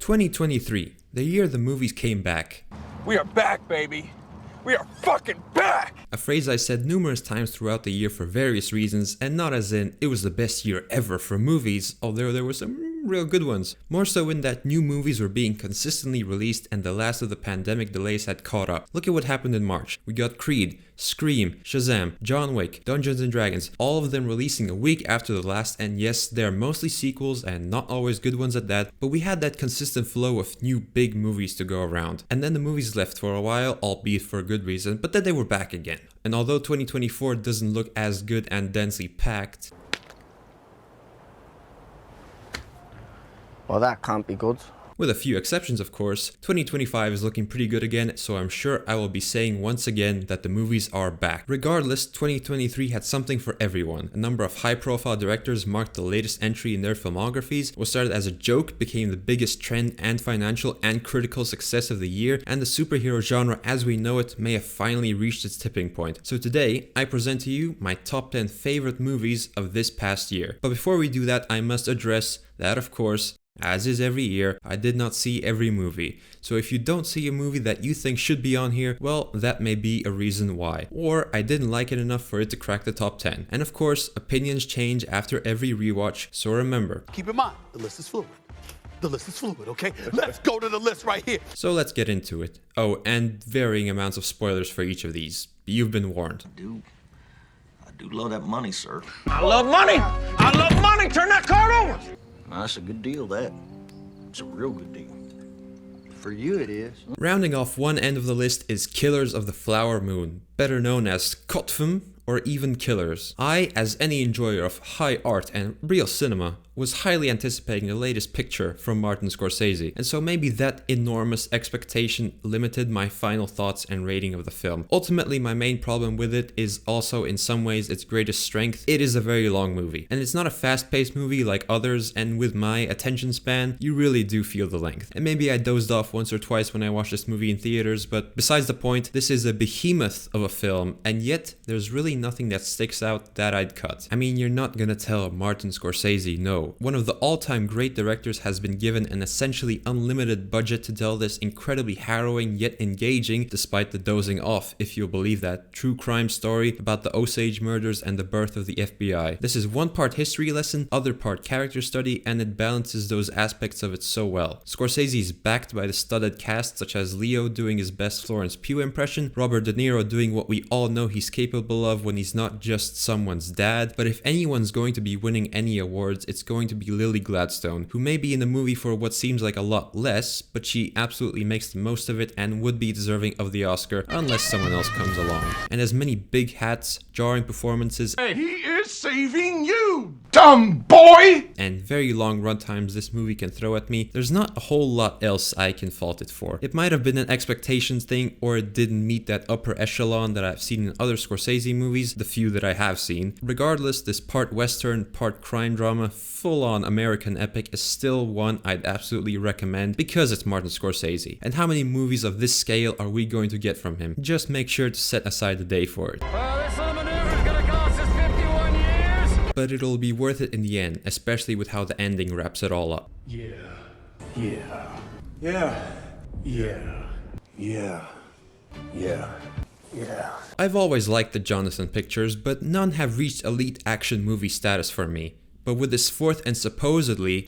2023, the year the movies came back. We are back, baby. We are fucking back! A phrase I said numerous times throughout the year for various reasons, and not as in it was the best year ever for movies, although there were some real good ones. More so in that new movies were being consistently released and the last of the pandemic delays had caught up. Look at what happened in March. We got Creed, Scream, Shazam, John Wick, Dungeons & Dragons, all of them releasing a week after the last, and yes, they're mostly sequels and not always good ones at that, but we had that consistent flow of new big movies to go around. And then the movies left for a while, albeit for a good reason, but then they were back again. And although 2024 doesn't look as good and densely packed, well, that can't be good. With a few exceptions of course, 2025 is looking pretty good again, so I'm sure I will be saying once again that the movies are back. Regardless, 2023 had something for everyone. A number of high-profile directors marked the latest entry in their filmographies. What started as a joke became the biggest trend and financial and critical success of the year, and the superhero genre as we know it may have finally reached its tipping point. So today, I present to you my top 10 favorite movies of this past year. But before we do that, I must address that of course, as is every year, I did not see every movie. So if you don't see a movie that you think should be on here, well, that may be a reason why. Or I didn't like it enough for it to crack the top 10. And of course, opinions change after every rewatch, so remember. Keep in mind, the list is fluid. The list is fluid, okay? Let's go to the list right here. So let's get into it. Oh, and varying amounts of spoilers for each of these. You've been warned. I do love that money, sir. I love money! I love money! Turn that card over! Now, that's a good deal, that. It's a real good deal. For you it is. Rounding off one end of the list is Killers of the Flower Moon, better known as Kotfilm or even Killers. I, as any enjoyer of high art and real cinema, was highly anticipating the latest picture from Martin Scorsese, and so maybe that enormous expectation limited my final thoughts and rating of the film. Ultimately, my main problem with it is also in some ways its greatest strength. It is a very long movie, and it's not a fast-paced movie like others, and with my attention span, you really do feel the length. And maybe I dozed off once or twice when I watched this movie in theaters, but besides the point, this is a behemoth of a film, and yet there's really nothing that sticks out that I'd cut. I mean, you're not gonna tell Martin Scorsese no. One of the all-time great directors has been given an essentially unlimited budget to tell this incredibly harrowing yet engaging, despite the dozing off, if you'll believe that, true crime story about the Osage murders and the birth of the FBI. This is one part history lesson, other part character study, and it balances those aspects of it so well. Scorsese is backed by the studded cast such as Leo doing his best Florence Pugh impression, Robert De Niro doing what we all know he's capable of when he's not just someone's dad, but if anyone's going to be winning any awards, it's going to be Lily Gladstone, who may be in the movie for what seems like a lot less, but she absolutely makes the most of it and would be deserving of the Oscar unless someone else comes along. And as many big hats, jarring performances, He is saving you, dumb boy! and very long runtimes this movie can throw at me, there's not a whole lot else I can fault it for. It might have been an expectations thing, or it didn't meet that upper echelon that I've seen in other Scorsese movies, the few that I have seen. Regardless, this part western, part crime drama, full-on American epic is still one I'd absolutely recommend because it's Martin Scorsese. And how many movies of this scale are we going to get from him? Just make sure to set aside the day for it. Well, this little maneuver is gonna cost us 51 years! But it'll be worth it in the end, especially with how the ending wraps it all up. Yeah. I've always liked the Jonathan pictures, but none have reached elite action movie status for me. But with this fourth and supposedly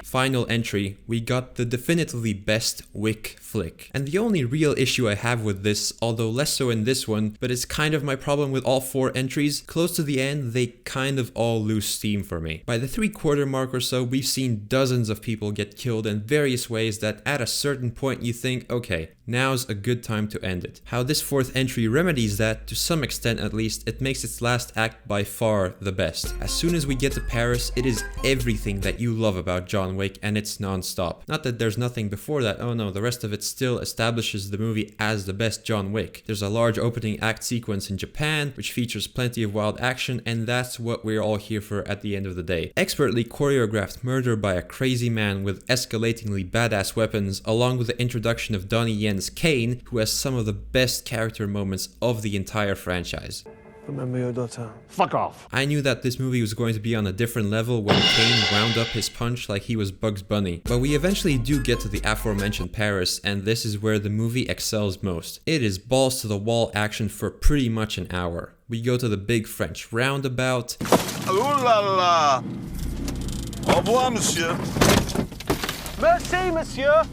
final entry, we got the definitively best Wick flick. And the only real issue I have with this, although less so in this one, but it's kind of my problem with all four entries, close to the end they kind of all lose steam for me. By the 3/4 mark or so, we've seen dozens of people get killed in various ways that at a certain point you think, okay, now's a good time to end it. How this fourth entry remedies that, to some extent at least, it makes its last act by far the best. As soon as we get to Paris, it is everything that you love about John Wick, and it's non-stop. Not that there's nothing before that, oh no, the rest of it still establishes the movie as the best John Wick. There's a large opening act sequence in Japan, which features plenty of wild action, and that's what we're all here for at the end of the day. Expertly choreographed murder by a crazy man with escalatingly badass weapons, along with the introduction of Donnie Yen's Kane, who has some of the best character moments of the entire franchise. Remember your daughter. Fuck off. I knew that this movie was going to be on a different level when Kane wound up his punch like he was Bugs Bunny. But we eventually do get to the aforementioned Paris, and this is where the movie excels most. It is balls to the wall action for pretty much an hour. We go to the big French roundabout. Ooh la la. Au revoir, monsieur. Merci, monsieur.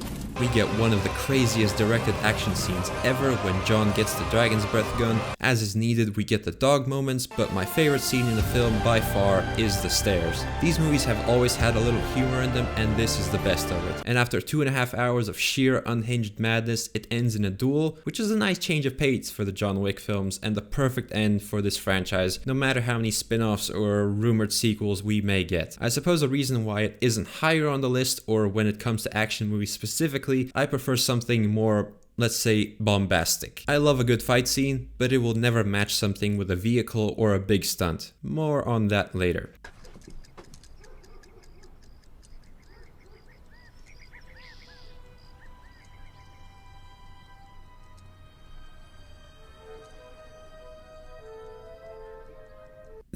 We get one of the craziest directed action scenes ever when John gets the dragon's breath gun. As is needed, we get the dog moments, but my favorite scene in the film by far is the stairs. These movies have always had a little humor in them, and this is the best of it. And after 2.5 hours of sheer unhinged madness, it ends in a duel, which is a nice change of pace for the John Wick films and the perfect end for this franchise, no matter how many spin-offs or rumored sequels we may get. I suppose a reason why it isn't higher on the list, or when it comes to action movies specifically, I prefer something more, let's say, bombastic. I love a good fight scene, but it will never match something with a vehicle or a big stunt. More on that later.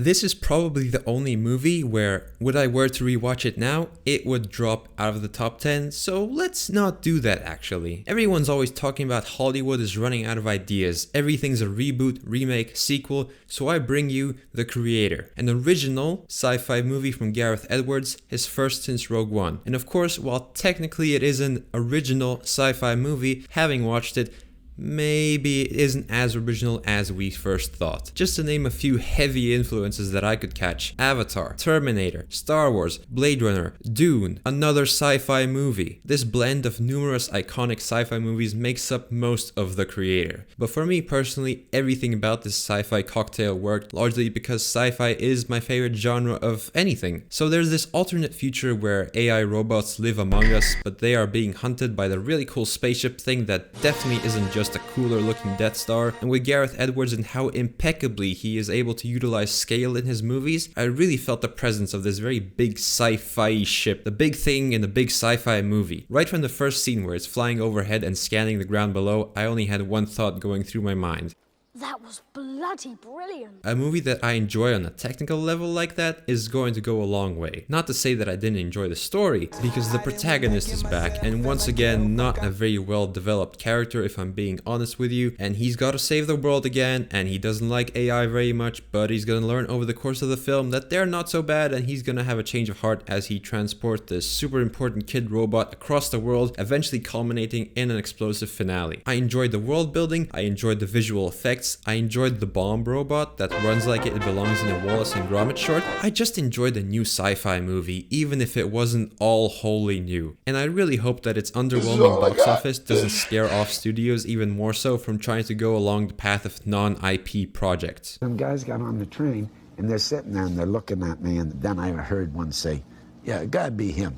This is probably the only movie where, would I were to rewatch it now, it would drop out of the top 10, so let's not do that actually. Everyone's always talking about Hollywood is running out of ideas, everything's a reboot, remake, sequel, so I bring you The Creator, an original sci-fi movie from Gareth Edwards, his first since Rogue One. And of course, while technically it is an original sci-fi movie, having watched it, maybe it isn't as original as we first thought. Just to name a few heavy influences that I could catch: Avatar, Terminator, Star Wars, Blade Runner, Dune, another sci-fi movie. This blend of numerous iconic sci-fi movies makes up most of The Creator. But for me personally, everything about this sci-fi cocktail worked, largely because sci-fi is my favorite genre of anything. So there's this alternate future where AI robots live among us, but they are being hunted by the really cool spaceship thing that definitely isn't just a cooler looking Death Star. And with Gareth Edwards and how impeccably he is able to utilize scale in his movies, I really felt the presence of this very big sci-fi ship, the big thing in the big sci-fi movie. Right from the first scene where it's flying overhead and scanning the ground below, I only had one thought going through my mind: That was bloody brilliant. a movie that I enjoy on a technical level like that is going to go a long way. Not to say that I didn't enjoy the story, because the protagonist is back, and once again, not a very well developed character if I'm being honest with you, and he's got to save the world again, and he doesn't like AI very much, but he's gonna learn over the course of the film that they're not so bad, and he's gonna have a change of heart as he transports this super important kid robot across the world, eventually culminating in an explosive finale. I enjoyed the world building, I enjoyed the visual effects, I enjoyed the bomb robot that runs like it belongs in a Wallace and Gromit short. I just enjoyed a new sci-fi movie, even if it wasn't all wholly new. And I really hope that its underwhelming box office doesn't scare off studios even more so from trying to go along the path of non-IP projects. Some guys got on the train and they're sitting there and they're looking at me, and then I heard one say, "Yeah, it gotta be him.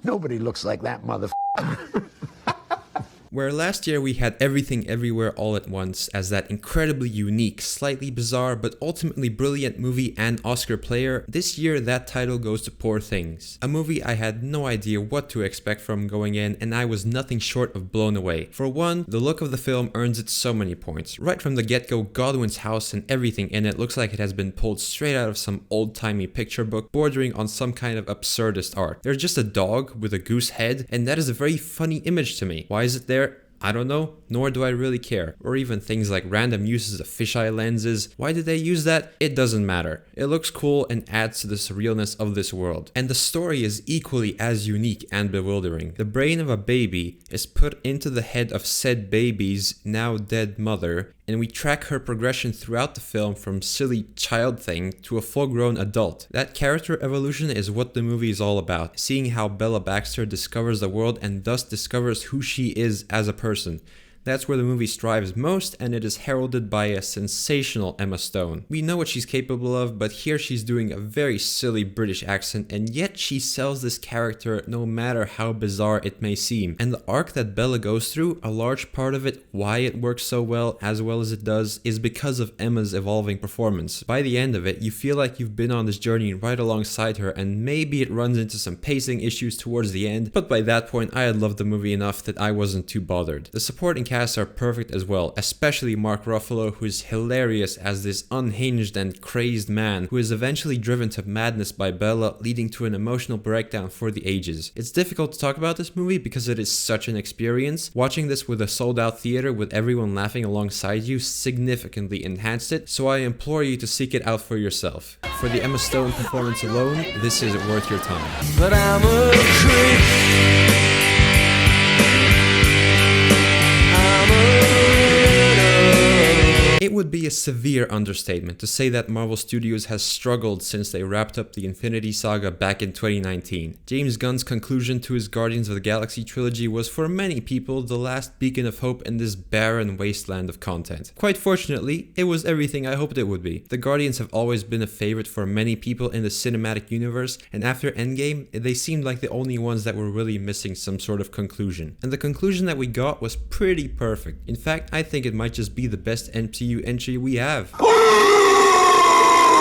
Nobody looks like that motherfucker." Where last year we had Everything Everywhere All at Once as that incredibly unique, slightly bizarre, but ultimately brilliant movie and Oscar player, this year that title goes to Poor Things. A movie I had no idea what to expect from going in, and I was nothing short of blown away. For one, the look of the film earns it so many points. Right from the get-go, Godwin's house and everything in it looks like it has been pulled straight out of some old-timey picture book, bordering on some kind of absurdist art. There's just a dog with a goose head, and that is a very funny image to me. Why is it there? I don't know, nor do I really care. Or even things like random uses of fisheye lenses. Why did they use that? It doesn't matter. It looks cool and adds to the surrealness of this world. And the story is equally as unique and bewildering. The brain of a baby is put into the head of said baby's now dead mother, and we track her progression throughout the film from silly child thing to a full-grown adult. That character evolution is what the movie is all about, seeing how Bella Baxter discovers the world and thus discovers who she is as a person. That's where the movie strives most, and it is heralded by a sensational Emma Stone. We know what she's capable of, but here she's doing a very silly British accent, and yet she sells this character no matter how bizarre it may seem. And the arc that Bella goes through, a large part of it, why it works so well as it does, is because of Emma's evolving performance. By the end of it, you feel like you've been on this journey right alongside her, and maybe it runs into some pacing issues towards the end, but by that point I had loved the movie enough that I wasn't too bothered. The supporting cast are perfect as well, especially Mark Ruffalo, who is hilarious as this unhinged and crazed man who is eventually driven to madness by Bella, leading to an emotional breakdown for the ages. It's difficult to talk about this movie because it is such an experience. Watching this with a sold out theater with everyone laughing alongside you significantly enhanced it, so I implore you to seek it out for yourself. For the Emma Stone performance alone, this is worth your time. But I'm a creep. It would be a severe understatement to say that Marvel Studios has struggled since they wrapped up the Infinity Saga back in 2019. James Gunn's conclusion to his Guardians of the Galaxy trilogy was for many people the last beacon of hope in this barren wasteland of content. Quite fortunately, it was everything I hoped it would be. The Guardians have always been a favorite for many people in the cinematic universe, and after Endgame, they seemed like the only ones that were really missing some sort of conclusion. And the conclusion that we got was pretty perfect. In fact, I think it might just be the best MCU entry we have.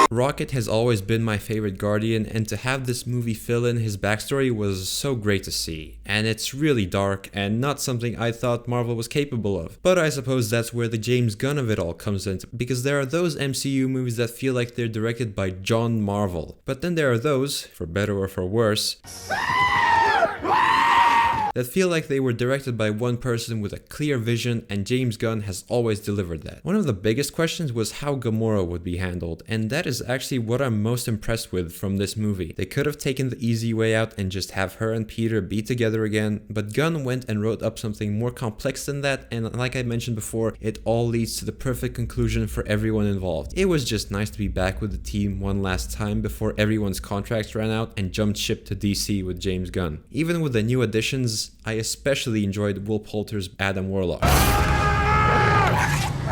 Rocket has always been my favorite Guardian, and to have this movie fill in his backstory was so great to see. And it's really dark and not something I thought Marvel was capable of. But I suppose that's where the James Gunn of it all comes in, because there are those MCU movies that feel like they're directed by John Marvel. But then there are those, for better or for worse, that feel like they were directed by one person with a clear vision, and James Gunn has always delivered that. One of the biggest questions was how Gamora would be handled, and that is actually what I'm most impressed with from this movie. They could have taken the easy way out and just have her and Peter be together again, but Gunn went and wrote up something more complex than that, and like I mentioned before, it all leads to the perfect conclusion for everyone involved. It was just nice to be back with the team one last time before everyone's contracts ran out and jumped ship to DC with James Gunn. Even with the new additions, I especially enjoyed Will Poulter's Adam Warlock.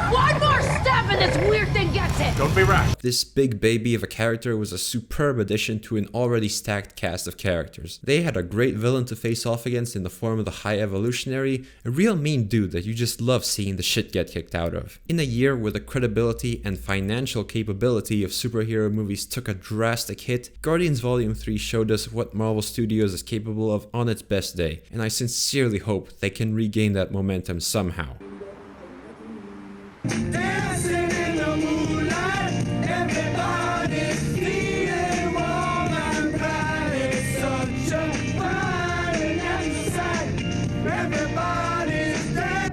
One more step and this weird thing gets it! Don't be rash. This big baby of a character was a superb addition to an already stacked cast of characters. They had a great villain to face off against in the form of the High Evolutionary, a real mean dude that you just love seeing the shit get kicked out of. In a year where the credibility and financial capability of superhero movies took a drastic hit, Guardians Volume 3 showed us what Marvel Studios is capable of on its best day, and I sincerely hope they can regain that momentum somehow. Dancing in the moonlight, everybody's feeling warm and bright. It's such a fine and empty sight. Everybody's dancing.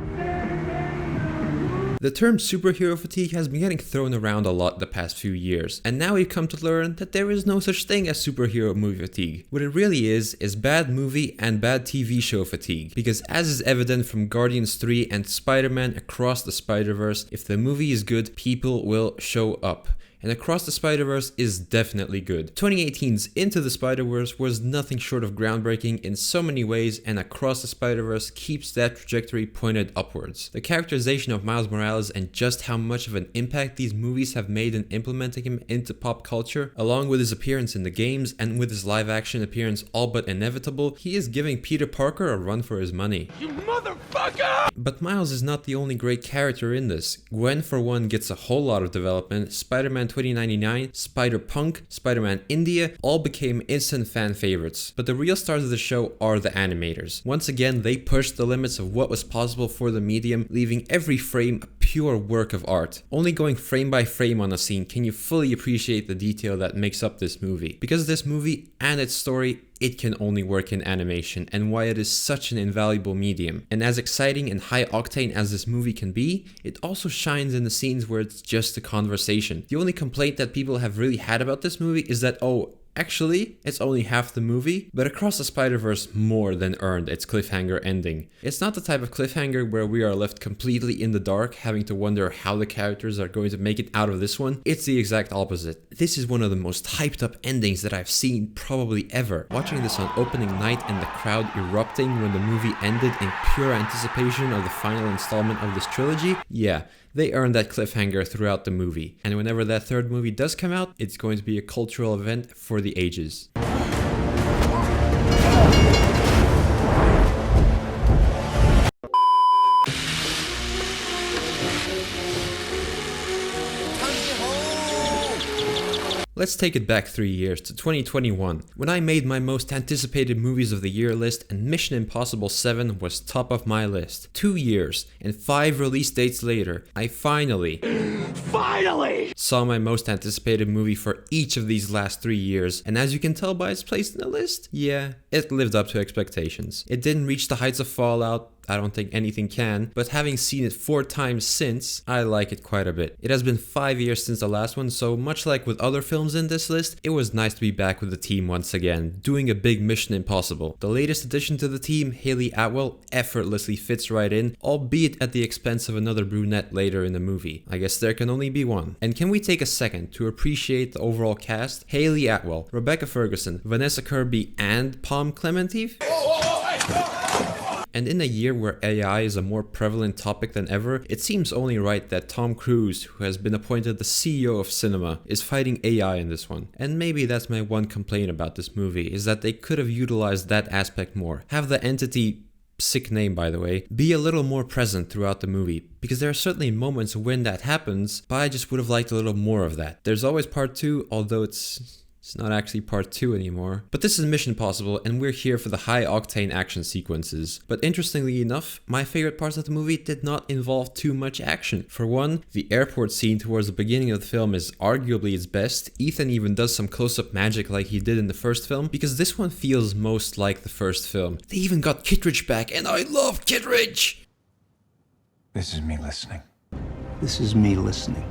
The term superhero fatigue has been getting thrown around a lot the past few years, and now we've come to learn that there is no such thing as superhero movie fatigue. What it really is bad movie and bad TV show fatigue, because as is evident from Guardians 3 and Spider-Man Across the Spider-Verse, if the movie is good, people will show up. And Across the Spider-Verse is definitely good. 2018's Into the Spider-Verse was nothing short of groundbreaking in so many ways, and Across the Spider-Verse keeps that trajectory pointed upwards. The characterization of Miles Morales and just how much of an impact these movies have made in implementing him into pop culture, along with his appearance in the games and with his live-action appearance all but inevitable, he is giving Peter Parker a run for his money. You motherfucker! But Miles is not the only great character in this. Gwen, for one, gets a whole lot of development. Spider-Man 2099, Spider-Punk, Spider-Man India all became instant fan favorites. But the real stars of the show are the animators. Once again, they pushed the limits of what was possible for the medium, leaving every frame a pure work of art. Only going frame by frame on a scene can you fully appreciate the detail that makes up this movie. Because this movie and its story, it can only work in animation, and why it is such an invaluable medium. And as exciting and high octane as this movie can be, it also shines in the scenes where it's just a conversation. The only complaint that people have really had about this movie is that, oh, actually, it's only half the movie, but Across the Spider-Verse more than earned its cliffhanger ending. It's not the type of cliffhanger where we are left completely in the dark, having to wonder how the characters are going to make it out of this one. It's the exact opposite. This is one of the most hyped up endings that I've seen probably ever. Watching this on opening night and the crowd erupting when the movie ended in pure anticipation of the final installment of this trilogy, yeah, they earned that cliffhanger throughout the movie. And whenever that third movie does come out, it's going to be a cultural event for the ages. Let's take it back 3 years to 2021, when I made my most anticipated movies of the year list and Mission Impossible 7 was top of my list. 2 years and 5 release dates later, I finally saw my most anticipated movie for each of these last 3 years, and as you can tell by its place in the list, yeah, it lived up to expectations. It didn't reach the heights of Fallout, I don't think anything can, but having seen it 4 times since, I like it quite a bit. It has been 5 years since the last one, so much like with other films in this list, it was nice to be back with the team once again, doing a big Mission Impossible. The latest addition to the team, Hayley Atwell, effortlessly fits right in, albeit at the expense of another brunette later in the movie. I guess there can only be one. And can we take a second to appreciate the overall cast? Hayley Atwell, Rebecca Ferguson, Vanessa Kirby, and Palm Clemente? And in a year where AI is a more prevalent topic than ever, it seems only right that Tom Cruise, who has been appointed the CEO of cinema, is fighting AI in this one. And maybe that's my one complaint about this movie, is that they could have utilized that aspect more. Have the entity, sick name by the way, be a little more present throughout the movie, because there are certainly moments when that happens, but I just would have liked a little more of that. There's always part 2, although it's not actually part 2 anymore. But this is Mission Impossible, and we're here for the high-octane action sequences. But interestingly enough, my favorite parts of the movie did not involve too much action. For one, the airport scene towards the beginning of the film is arguably its best. Ethan even does some close-up magic like he did in the first film, because this one feels most like the first film. They even got Kittredge back, and I love Kittredge! This is me listening. This is me listening.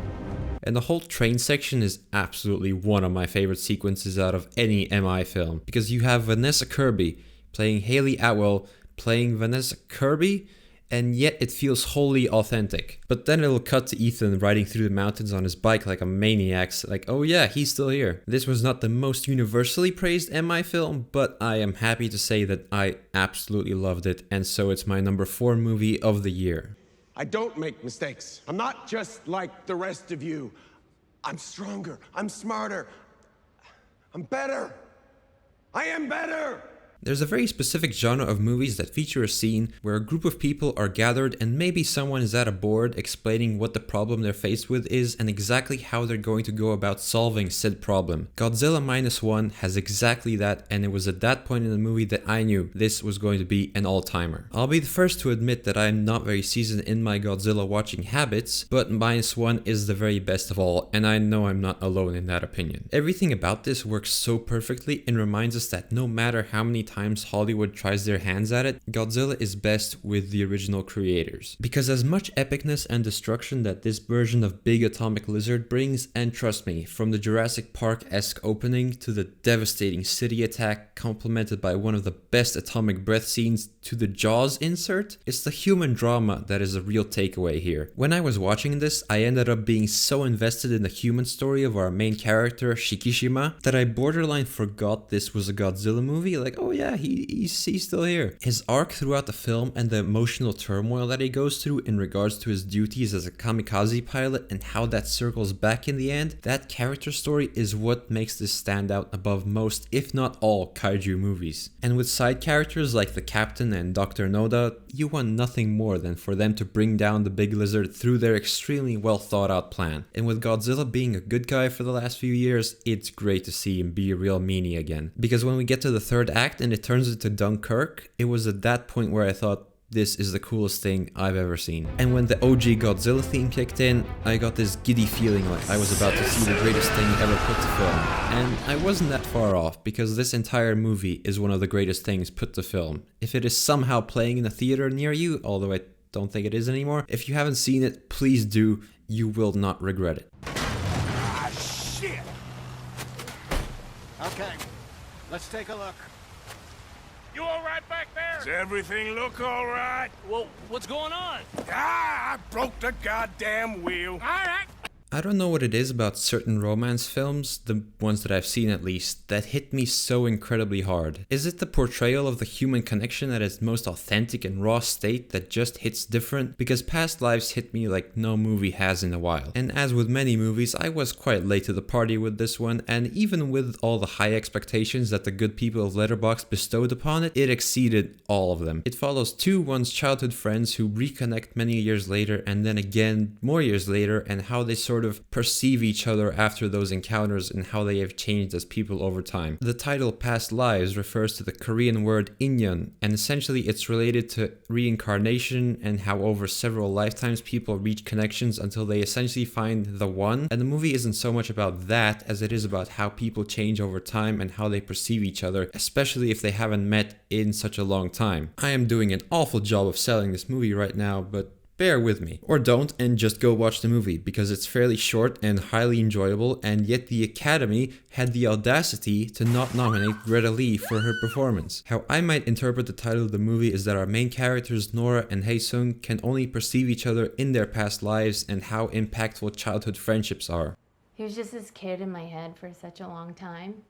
And the whole train section is absolutely one of my favorite sequences out of any MI film. Because you have Vanessa Kirby playing Hayley Atwell playing Vanessa Kirby, and yet it feels wholly authentic. But then it'll cut to Ethan riding through the mountains on his bike like a maniac, like, oh yeah, he's still here. This was not the most universally praised MI film, but I am happy to say that I absolutely loved it, and so it's my number 4 movie of the year. I don't make mistakes. I'm not just like the rest of you. I'm stronger. I'm smarter. I'm better. I am better. There's a very specific genre of movies that feature a scene where a group of people are gathered and maybe someone is at a board explaining what the problem they're faced with is and exactly how they're going to go about solving said problem. Godzilla Minus One has exactly that, and it was at that point in the movie that I knew this was going to be an all-timer. I'll be the first to admit that I'm not very seasoned in my Godzilla watching habits, but Minus One is the very best of all, and I know I'm not alone in that opinion. Everything about this works so perfectly and reminds us that no matter how many times Hollywood tries their hands at it, Godzilla is best with the original creators. Because as much epicness and destruction that this version of Big Atomic Lizard brings, and trust me, from the Jurassic Park-esque opening to the devastating city attack complemented by one of the best atomic breath scenes to the Jaws insert, it's the human drama that is a real takeaway here. When I was watching this, I ended up being so invested in the human story of our main character, Shikishima, that I borderline forgot this was a Godzilla movie. Like, oh yeah, he's still here. His arc throughout the film and the emotional turmoil that he goes through in regards to his duties as a kamikaze pilot and how that circles back in the end, that character story is what makes this stand out above most, if not all, kaiju movies. And with side characters like the Captain and Dr. Noda, you want nothing more than for them to bring down the big lizard through their extremely well thought out plan. And with Godzilla being a good guy for the last few years, it's great to see him be a real meanie again. Because when we get to the third act and it turns into Dunkirk, it was at that point where I thought, this is the coolest thing I've ever seen. And when the OG Godzilla theme kicked in, I got this giddy feeling like I was about to see the greatest thing ever put to film. And I wasn't that far off, because this entire movie is one of the greatest things put to film. If it is somehow playing in a theater near you, although I don't think it is anymore, if you haven't seen it, please do. You will not regret it. Ah, shit. Okay, let's take a look. You all right back there? Does everything look all right? Well, what's going on? Ah, I broke the goddamn wheel. All right. I don't know what it is about certain romance films, the ones that I've seen at least, that hit me so incredibly hard. Is it the portrayal of the human connection at its most authentic and raw state that just hits different? Because Past Lives hit me like no movie has in a while. And as with many movies, I was quite late to the party with this one, and even with all the high expectations that the good people of Letterboxd bestowed upon it, it exceeded all of them. It follows two once childhood friends who reconnect many years later and then again more years later, and how they sort sort of perceive each other after those encounters and how they have changed as people over time. The title Past Lives refers to the Korean word inyon, and essentially it's related to reincarnation and how over several lifetimes people reach connections until they essentially find the one. And the movie isn't so much about that as it is about how people change over time and how they perceive each other, especially if they haven't met in such a long time. I am doing an awful job of selling this movie right now, but bear with me. Or don't, and just go watch the movie, because it's fairly short and highly enjoyable, and yet the Academy had the audacity to not nominate Greta Lee for her performance. How I might interpret the title of the movie is that our main characters, Nora and Hae-sung, can only perceive each other in their past lives and how impactful childhood friendships are. He was just this kid in my head for such a long time.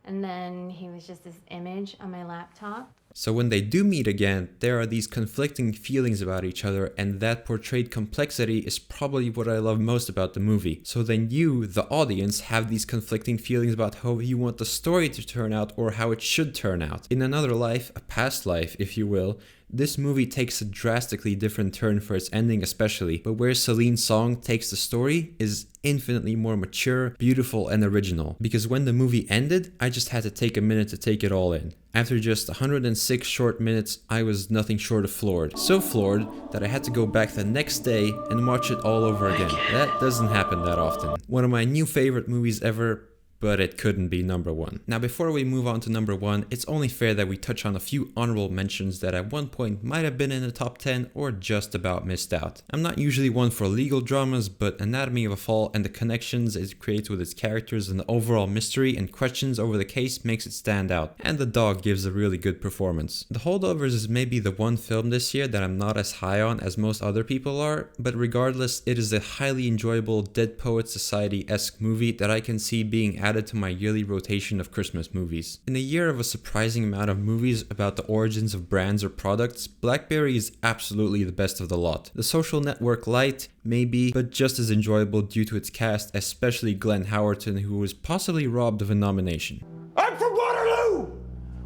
And then he was just this image on my laptop. So when they do meet again, there are these conflicting feelings about each other, and that portrayed complexity is probably what I love most about the movie. So then you, the audience, have these conflicting feelings about how you want the story to turn out or how it should turn out. In another life, a past life, if you will, this movie takes a drastically different turn for its ending especially, but where Celine's song takes the story is infinitely more mature, beautiful, and original. Because when the movie ended, I just had to take a minute to take it all in. After just 106 short minutes, I was nothing short of floored. So floored that I had to go back the next day and watch it all over again. That doesn't happen that often. One of my new favorite movies ever, but it couldn't be number one. Now before we move on to number one, it's only fair that we touch on a few honorable mentions that at one point might have been in the top 10 or just about missed out. I'm not usually one for legal dramas, but Anatomy of a Fall and the connections it creates with its characters and the overall mystery and questions over the case makes it stand out. And The Dog gives a really good performance. The Holdovers is maybe the one film this year that I'm not as high on as most other people are, but regardless, it is a highly enjoyable Dead Poets Society-esque movie that I can see being added to my yearly rotation of Christmas movies. In a year of a surprising amount of movies about the origins of brands or products, Blackberry is absolutely the best of the lot. The Social Network Light, maybe, but just as enjoyable due to its cast, especially Glenn Howerton, who was possibly robbed of a nomination. I'm from Waterloo,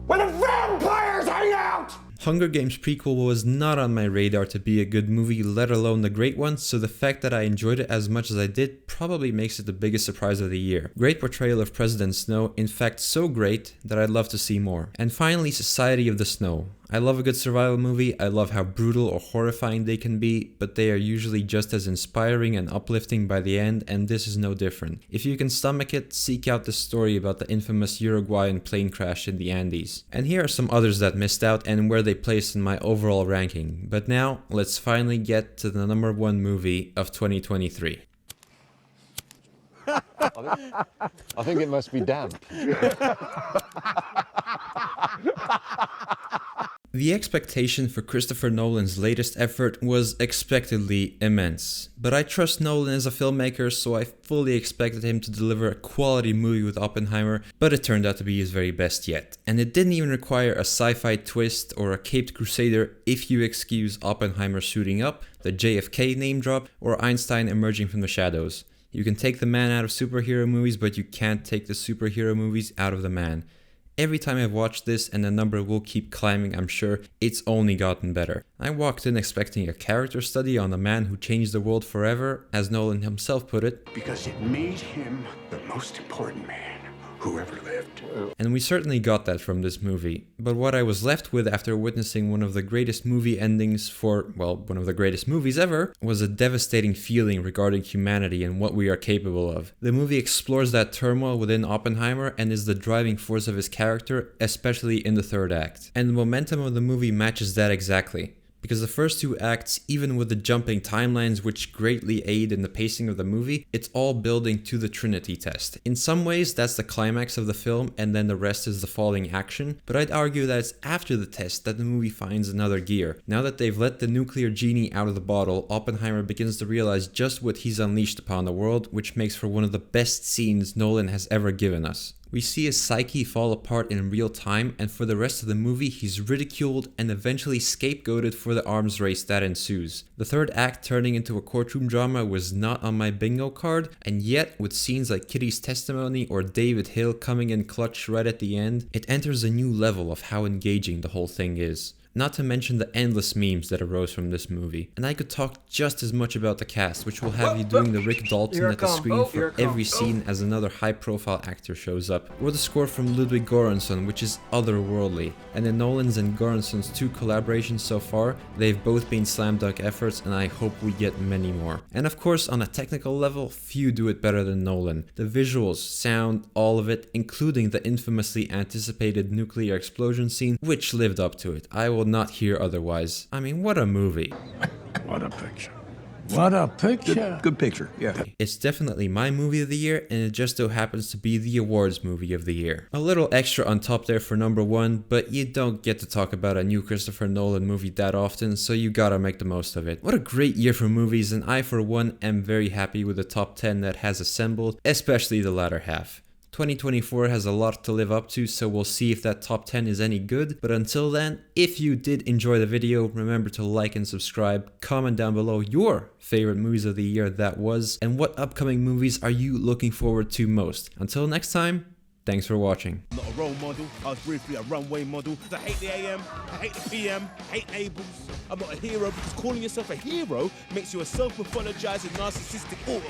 where the vampires hang out! Hunger Games prequel was not on my radar to be a good movie, let alone the great one, so the fact that I enjoyed it as much as I did probably makes it the biggest surprise of the year. Great portrayal of President Snow, in fact so great that I'd love to see more. And finally, Society of the Snow. I love a good survival movie, I love how brutal or horrifying they can be, but they are usually just as inspiring and uplifting by the end, and this is no different. If you can stomach it, seek out the story about the infamous Uruguayan plane crash in the Andes. And here are some others that missed out and where they placed in my overall ranking. But now, let's finally get to the number one movie of 2023. I think it must be damp. The expectation for Christopher Nolan's latest effort was expectedly immense, but I trust Nolan as a filmmaker, so I fully expected him to deliver a quality movie with Oppenheimer, but it turned out to be his very best yet. And it didn't even require a sci-fi twist or a caped crusader if you excuse Oppenheimer suiting up, the JFK name drop, or Einstein emerging from the shadows. You can take the man out of superhero movies, but you can't take the superhero movies out of the man. Every time I've watched this, and the number will keep climbing I'm sure, it's only gotten better. I walked in expecting a character study on the man who changed the world forever, as Nolan himself put it. Because it made him the most important man who ever lived. And we certainly got that from this movie. But what I was left with after witnessing one of the greatest movie endings for, well, one of the greatest movies ever, was a devastating feeling regarding humanity and what we are capable of. The movie explores that turmoil within Oppenheimer and is the driving force of his character, especially in the third act. And the momentum of the movie matches that exactly. Because the first two acts, even with the jumping timelines which greatly aid in the pacing of the movie, it's all building to the Trinity test. In some ways, that's the climax of the film and then the rest is the falling action, but I'd argue that it's after the test that the movie finds another gear. Now that they've let the nuclear genie out of the bottle, Oppenheimer begins to realize just what he's unleashed upon the world, which makes for one of the best scenes Nolan has ever given us. We see his psyche fall apart in real time, and for the rest of the movie he's ridiculed and eventually scapegoated for the arms race that ensues. The third act turning into a courtroom drama was not on my bingo card, and yet with scenes like Kitty's testimony or David Hill coming in clutch right at the end, it enters a new level of how engaging the whole thing is. not to mention the endless memes that arose from this movie. And I could talk just as much about the cast, which will have you doing the Rick Dalton at the screen for every scene as another high-profile actor shows up, or the score from Ludwig Göransson, which is otherworldly. And in Nolan's and Göransson's 2 collaborations so far, they've both been slam dunk efforts, and I hope we get many more. And of course, on a technical level, few do it better than Nolan. The visuals, sound, all of it, including the infamously anticipated nuclear explosion scene, which lived up to it. I will not hear otherwise. I mean, what a movie. What a picture. What a picture. Good picture, yeah. It's definitely my movie of the year, and it just so happens to be the awards movie of the year. A little extra on top there for number 1, but you don't get to talk about a new Christopher Nolan movie that often, so you gotta make the most of it. What a great year for movies, and I for one am very happy with the top 10 that has assembled, especially the latter half. 2024 has a lot to live up to, so we'll see if that top 10 is any good. But until then, if you did enjoy the video, remember to like and subscribe, comment down below your favorite movies of the year that was, and what upcoming movies are you looking forward to most. Until next time, thanks for watching. I'm not a role model, I was briefly a runway model. I hate the AM, I hate the PM, I hate labels. I'm not a hero because calling yourself a hero makes you a self-pathologizing, narcissistic autocrat.